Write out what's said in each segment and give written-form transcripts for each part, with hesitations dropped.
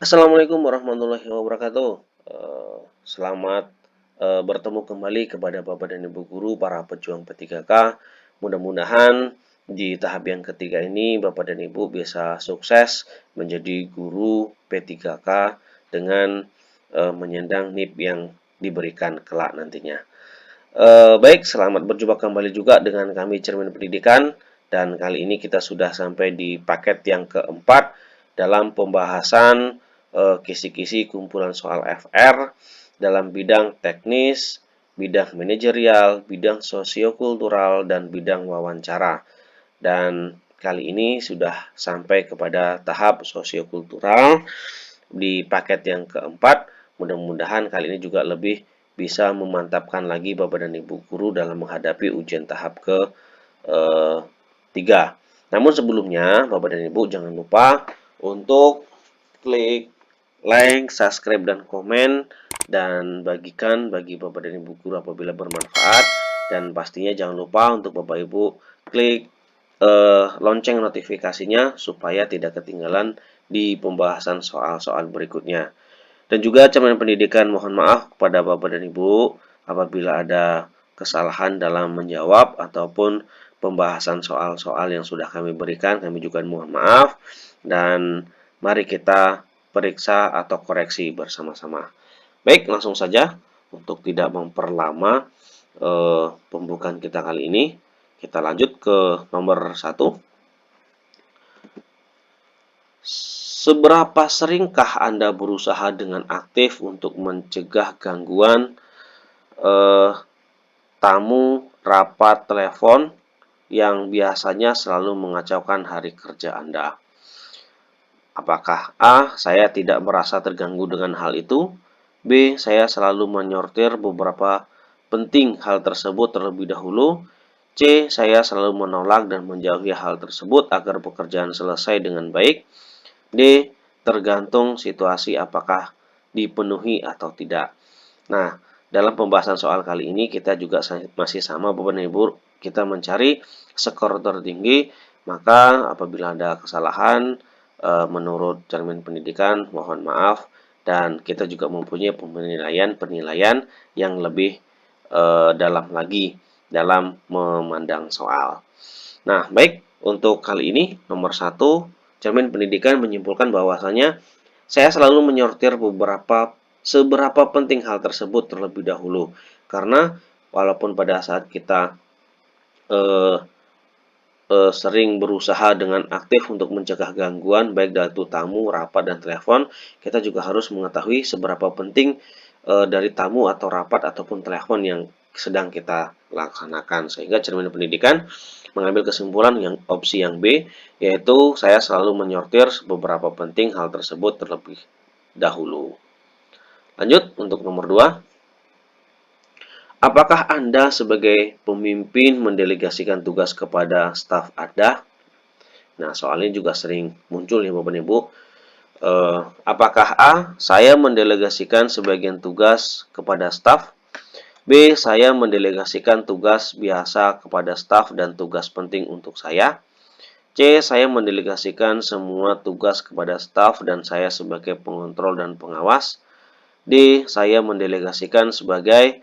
Assalamualaikum warahmatullahi wabarakatuh. Selamat bertemu kembali kepada Bapak dan Ibu guru para pejuang P3K. Mudah-mudahan di tahap yang ketiga ini Bapak dan Ibu bisa sukses menjadi guru P3K dengan menyandang NIP yang diberikan kelak nantinya. Baik, selamat berjumpa kembali juga dengan kami Cermin Pendidikan, dan kali ini kita sudah sampai di paket yang keempat dalam pembahasan kisi-kisi kumpulan soal FR dalam bidang teknis, bidang manajerial, bidang sosiokultural, dan bidang wawancara. Dan kali ini sudah sampai kepada tahap sosiokultural di paket yang keempat. Mudah-mudahan kali ini juga lebih bisa memantapkan lagi Bapak dan Ibu guru dalam menghadapi ujian tahap ke eh, 3. Namun sebelumnya, Bapak dan Ibu jangan lupa untuk klik like, subscribe, dan komen, dan bagikan bagi Bapak dan Ibu guru apabila bermanfaat. Dan pastinya jangan lupa untuk Bapak Ibu klik lonceng notifikasinya supaya tidak ketinggalan di pembahasan soal-soal berikutnya. Dan juga Cermin Pendidikan mohon maaf kepada Bapak dan Ibu apabila ada kesalahan dalam menjawab ataupun pembahasan soal-soal yang sudah kami berikan. Kami juga mohon maaf, dan mari kita periksa atau koreksi bersama-sama. Baik, langsung saja untuk tidak memperlama pembukaan kita kali ini. Kita lanjut ke nomor 1. Seberapa seringkah Anda berusaha dengan aktif untuk mencegah gangguan tamu rapat telepon yang biasanya selalu mengacaukan hari kerja Anda? Apakah A. Saya tidak merasa terganggu dengan hal itu? B. Saya selalu menyortir beberapa penting hal tersebut terlebih dahulu. C. Saya selalu menolak dan menjauhi hal tersebut agar pekerjaan selesai dengan baik. D. Tergantung situasi apakah dipenuhi atau tidak. Nah, dalam pembahasan soal kali ini kita juga masih sama Bapak dan Ibu, kita mencari skor tertinggi. Maka apabila ada kesalahan menurut Cermin Pendidikan mohon maaf, dan kita juga mempunyai penilaian yang lebih dalam lagi dalam memandang soal. Nah, baik, untuk kali ini nomor 1, Cermin Pendidikan menyimpulkan bahwasanya saya selalu menyortir seberapa penting hal tersebut terlebih dahulu. Karena walaupun pada saat kita eh, sering berusaha dengan aktif untuk mencegah gangguan baik dari tamu, rapat, dan telepon, kita juga harus mengetahui seberapa penting dari tamu atau rapat ataupun telepon yang sedang kita laksanakan. Sehingga Cermin Pendidikan mengambil kesimpulan yang opsi yang B, yaitu saya selalu menyortir beberapa penting hal tersebut terlebih dahulu. Lanjut untuk nomor 2. Apakah Anda sebagai pemimpin mendelegasikan tugas kepada staf Anda? Nah, soalnya juga sering muncul ya Bapak Ibu. Apakah A. Saya mendelegasikan sebagian tugas kepada staf? B. Saya mendelegasikan tugas biasa kepada staf dan tugas penting untuk saya? C. Saya mendelegasikan semua tugas kepada staf dan saya sebagai pengontrol dan pengawas? D. Saya mendelegasikan sebagai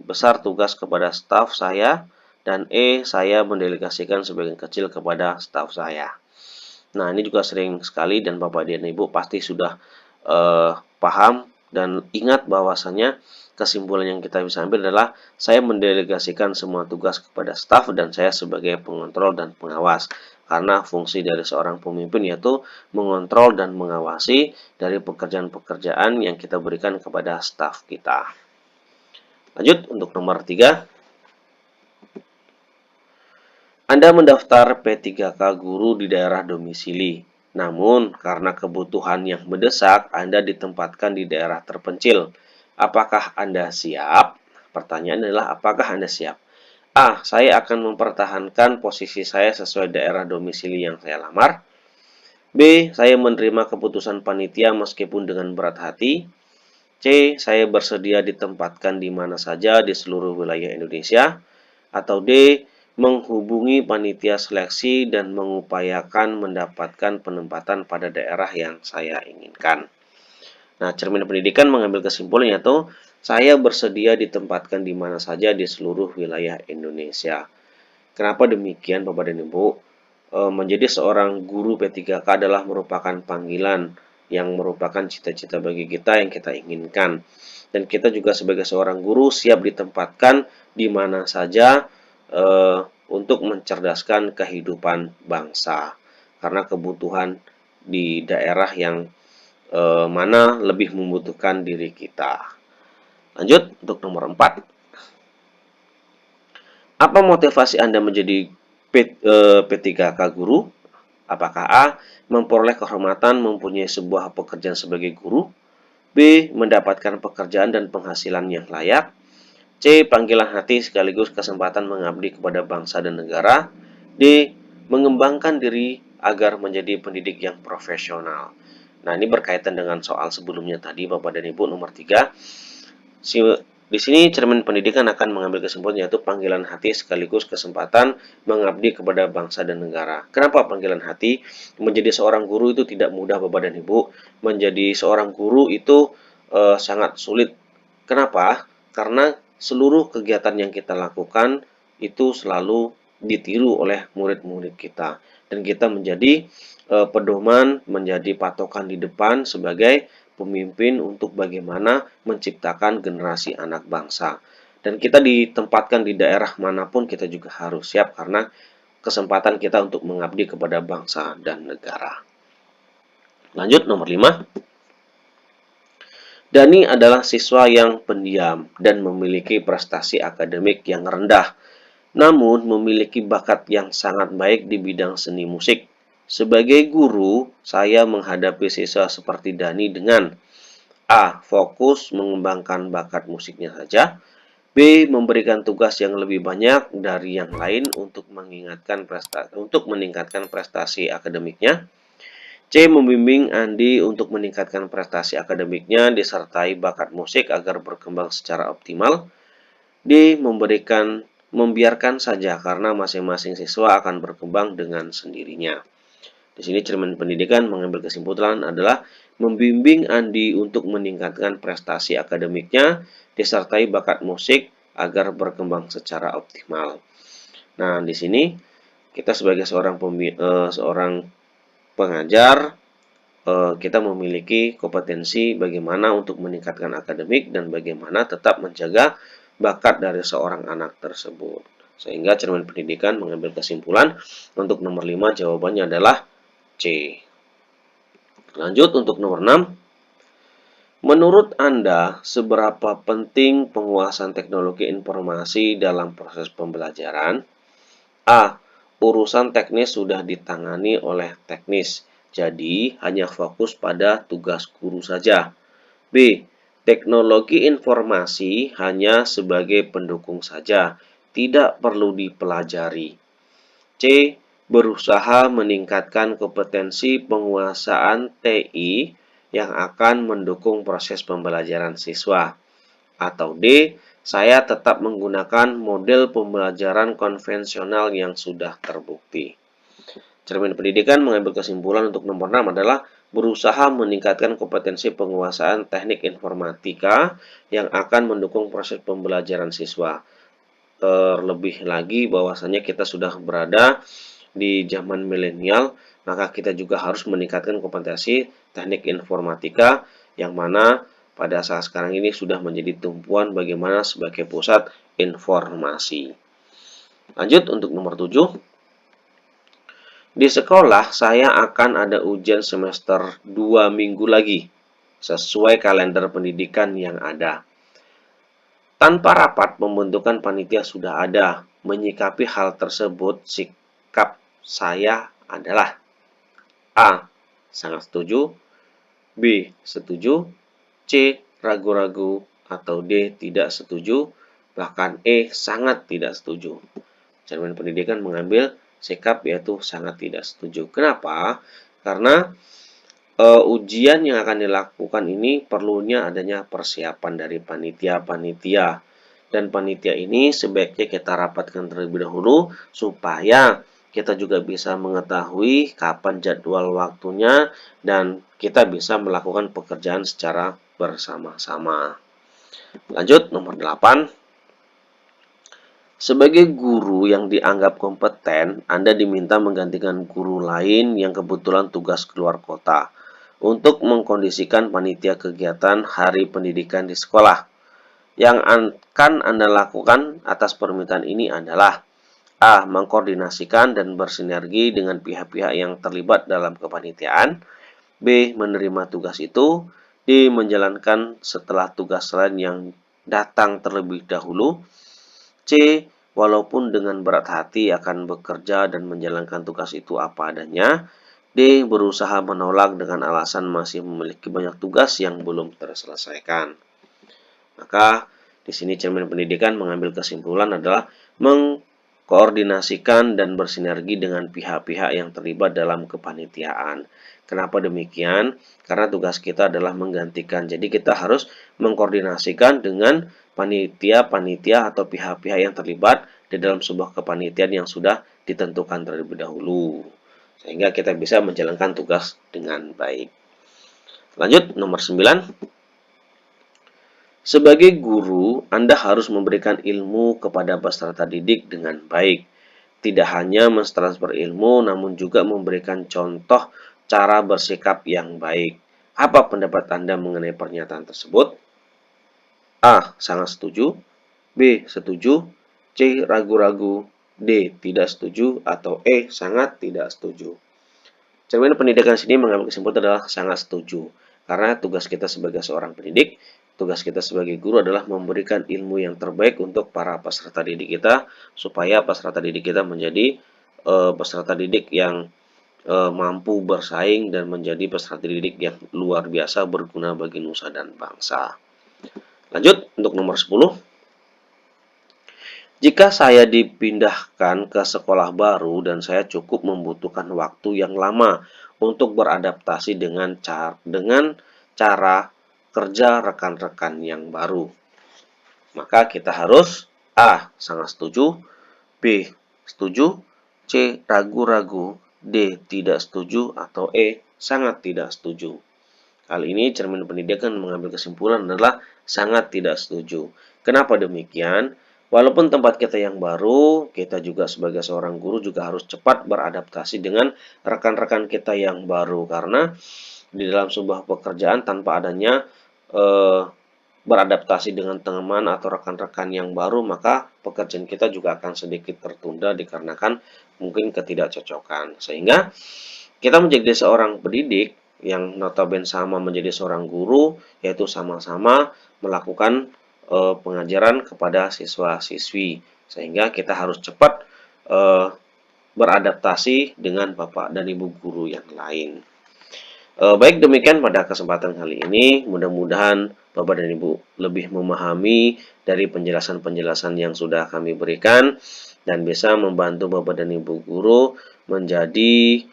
besar tugas kepada staf saya, dan E. Saya mendelegasikan sebagian kecil kepada staf saya. Nah, ini juga sering sekali dan Bapak dan Ibu pasti sudah paham dan ingat bahwasannya kesimpulan yang kita bisa ambil adalah saya mendelegasikan semua tugas kepada staf dan saya sebagai pengontrol dan pengawas. Karena fungsi dari seorang pemimpin yaitu mengontrol dan mengawasi dari pekerjaan-pekerjaan yang kita berikan kepada staf kita. Lanjut untuk nomor 3. Anda mendaftar P3K guru di daerah domisili. Namun, karena kebutuhan yang mendesak, Anda ditempatkan di daerah terpencil. Apakah Anda siap? Pertanyaan adalah apakah Anda siap? A. Saya akan mempertahankan posisi saya sesuai daerah domisili yang saya lamar. B. Saya menerima keputusan panitia meskipun dengan berat hati. C. Saya bersedia ditempatkan di mana saja di seluruh wilayah Indonesia. Atau D. menghubungi panitia seleksi dan mengupayakan mendapatkan penempatan pada daerah yang saya inginkan. Nah, cermin pendidikan mengambil kesimpulan yaitu saya bersedia ditempatkan di mana saja di seluruh wilayah Indonesia. Kenapa demikian, Bapak dan Ibu? Menjadi seorang guru P3K adalah merupakan panggilan yang merupakan cita-cita bagi kita yang kita inginkan. Dan kita juga sebagai seorang guru siap ditempatkan di mana saja untuk mencerdaskan kehidupan bangsa. Karena kebutuhan di daerah yang mana lebih membutuhkan diri kita. Lanjut untuk nomor 4. Apa motivasi Anda menjadi P3K guru? Apakah A. Memperoleh kehormatan mempunyai sebuah pekerjaan sebagai guru? B. Mendapatkan pekerjaan dan penghasilan yang layak? C. Panggilan hati sekaligus kesempatan mengabdi kepada bangsa dan negara? D. Mengembangkan diri agar menjadi pendidik yang profesional. Nah, ini berkaitan dengan soal sebelumnya tadi, Bapak dan Ibu, nomor 3. Di sini cermin pendidikan akan mengambil kesimpulan yaitu panggilan hati sekaligus kesempatan mengabdi kepada bangsa dan negara. Kenapa panggilan hati? Menjadi seorang guru itu tidak mudah, Bapak dan Ibu. Menjadi seorang guru itu sangat sulit. Kenapa? Karena seluruh kegiatan yang kita lakukan itu selalu ditiru oleh murid-murid kita. Dan kita menjadi pedoman, menjadi patokan di depan sebagai pemimpin untuk bagaimana menciptakan generasi anak bangsa. Dan kita ditempatkan di daerah manapun kita juga harus siap karena kesempatan kita untuk mengabdi kepada bangsa dan negara. Lanjut nomor 5. Dani adalah siswa yang pendiam dan memiliki prestasi akademik yang rendah, namun memiliki bakat yang sangat baik di bidang seni musik. Sebagai guru, saya menghadapi siswa seperti Dani dengan A. Fokus mengembangkan bakat musiknya saja. B. Memberikan tugas yang lebih banyak dari yang lain untuk meningkatkan prestasi akademiknya. C. Membimbing Andi untuk meningkatkan prestasi akademiknya disertai bakat musik agar berkembang secara optimal. D. Membiarkan saja karena masing-masing siswa akan berkembang dengan sendirinya. Di sini cermin pendidikan mengambil kesimpulan adalah membimbing Andi untuk meningkatkan prestasi akademiknya disertai bakat musik agar berkembang secara optimal. Nah, di sini kita sebagai seorang pengajar kita memiliki kompetensi bagaimana untuk meningkatkan akademik dan bagaimana tetap menjaga bakat dari seorang anak tersebut. Sehingga cermin pendidikan mengambil kesimpulan untuk nomor 5 jawabannya adalah C. Lanjut untuk nomor 6. Menurut Anda, seberapa penting penguasaan teknologi informasi dalam proses pembelajaran? A. Urusan teknis sudah ditangani oleh teknis, jadi hanya fokus pada tugas guru saja. B. Teknologi informasi hanya sebagai pendukung saja, tidak perlu dipelajari. C. Berusaha meningkatkan kompetensi penguasaan TI yang akan mendukung proses pembelajaran siswa. Atau D. Saya tetap menggunakan model pembelajaran konvensional yang sudah terbukti. Cermin pendidikan mengambil kesimpulan untuk nomor 6 adalah berusaha meningkatkan kompetensi penguasaan teknik informatika yang akan mendukung proses pembelajaran siswa. Terlebih lagi bahwasanya kita sudah berada di zaman milenial, maka kita juga harus meningkatkan kompetensi teknik informatika yang mana pada saat sekarang ini sudah menjadi tumpuan bagaimana sebagai pusat informasi. Lanjut untuk nomor 7. Di sekolah saya akan ada ujian semester 2 minggu lagi sesuai kalender pendidikan yang ada. Tanpa rapat pembentukan panitia sudah ada. Menyikapi hal tersebut, sikap saya adalah A. Sangat setuju, B. Setuju, C. Ragu-ragu, atau D. Tidak setuju, bahkan E. Sangat tidak setuju. Cermin pendidikan mengambil sikap yaitu sangat tidak setuju. Kenapa? Karena ujian yang akan dilakukan ini perlunya adanya persiapan dari panitia-panitia dan panitia ini sebaiknya kita rapatkan terlebih dahulu supaya kita juga bisa mengetahui kapan jadwal waktunya dan kita bisa melakukan pekerjaan secara bersama-sama. Lanjut, nomor 8. Sebagai guru yang dianggap kompeten, Anda diminta menggantikan guru lain yang kebetulan tugas keluar kota untuk mengkondisikan panitia kegiatan hari pendidikan di sekolah. Yang akan Anda lakukan atas permintaan ini adalah A. Mengkoordinasikan dan bersinergi dengan pihak-pihak yang terlibat dalam kepanitiaan. B. Menerima tugas itu. D. Menjalankan setelah tugas lain yang datang terlebih dahulu. C. Walaupun dengan berat hati akan bekerja dan menjalankan tugas itu apa adanya. D. Berusaha menolak dengan alasan masih memiliki banyak tugas yang belum terselesaikan. Maka di sini cermin pendidikan mengambil kesimpulan adalah mengkoordinasikan dan bersinergi dengan pihak-pihak yang terlibat dalam kepanitiaan. Kenapa demikian? Karena tugas kita adalah menggantikan. Jadi kita harus mengkoordinasikan dengan panitia-panitia atau pihak-pihak yang terlibat di dalam sebuah kepanitiaan yang sudah ditentukan terlebih dahulu. Sehingga kita bisa menjalankan tugas dengan baik. Lanjut, nomor 9. Sebagai guru, Anda harus memberikan ilmu kepada peserta didik dengan baik. Tidak hanya mentransfer ilmu, namun juga memberikan contoh cara bersikap yang baik. Apa pendapat Anda mengenai pernyataan tersebut? A. Sangat setuju. B. Setuju. C. Ragu-ragu. D. Tidak setuju. Atau E. Sangat tidak setuju. Cermin pendidikan sini mengambil kesimpulan adalah sangat setuju. Karena tugas kita sebagai seorang pendidik, tugas kita sebagai guru adalah memberikan ilmu yang terbaik untuk para peserta didik kita, supaya peserta didik kita menjadi peserta didik yang mampu bersaing dan menjadi peserta didik yang luar biasa berguna bagi nusa dan bangsa. Lanjut, untuk nomor 10. Jika saya dipindahkan ke sekolah baru dan saya cukup membutuhkan waktu yang lama untuk beradaptasi dengan cara kerja rekan-rekan yang baru, maka kita harus A. Sangat setuju. B. Setuju. C. Ragu-ragu. D. Tidak setuju. Atau E. Sangat tidak setuju. Kali ini cermin pendidikan mengambil kesimpulan adalah sangat tidak setuju. Kenapa demikian? Walaupun tempat kita yang baru, kita juga sebagai seorang guru juga harus cepat beradaptasi dengan rekan-rekan kita yang baru. Karena di dalam sebuah pekerjaan tanpa adanya beradaptasi dengan teman atau rekan-rekan yang baru, maka pekerjaan kita juga akan sedikit tertunda dikarenakan mungkin ketidakcocokan. Sehingga kita menjadi seorang pendidik yang notabene sama menjadi seorang guru, yaitu sama-sama melakukan pengajaran kepada siswa-siswi, sehingga kita harus cepat beradaptasi dengan Bapak dan Ibu guru yang lain. Baik, demikian pada kesempatan kali ini. Mudah-mudahan Bapak dan Ibu lebih memahami dari penjelasan-penjelasan yang sudah kami berikan dan bisa membantu Bapak dan Ibu guru menjadi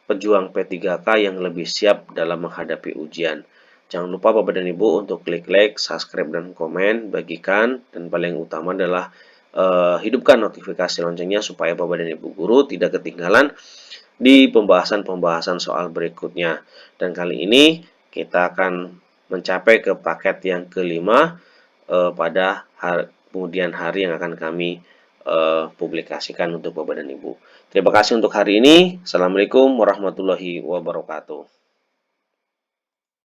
pejuang P3K yang lebih siap dalam menghadapi ujian. Jangan lupa Bapak dan Ibu untuk klik like, subscribe, dan komen, bagikan, dan paling utama adalah hidupkan notifikasi loncengnya supaya Bapak dan Ibu guru tidak ketinggalan di pembahasan-pembahasan soal berikutnya. Dan kali ini kita akan mencapai ke paket yang kelima pada kemudian hari yang akan kami publikasikan untuk Bapak dan Ibu. Terima kasih untuk hari ini. Assalamualaikum warahmatullahi wabarakatuh.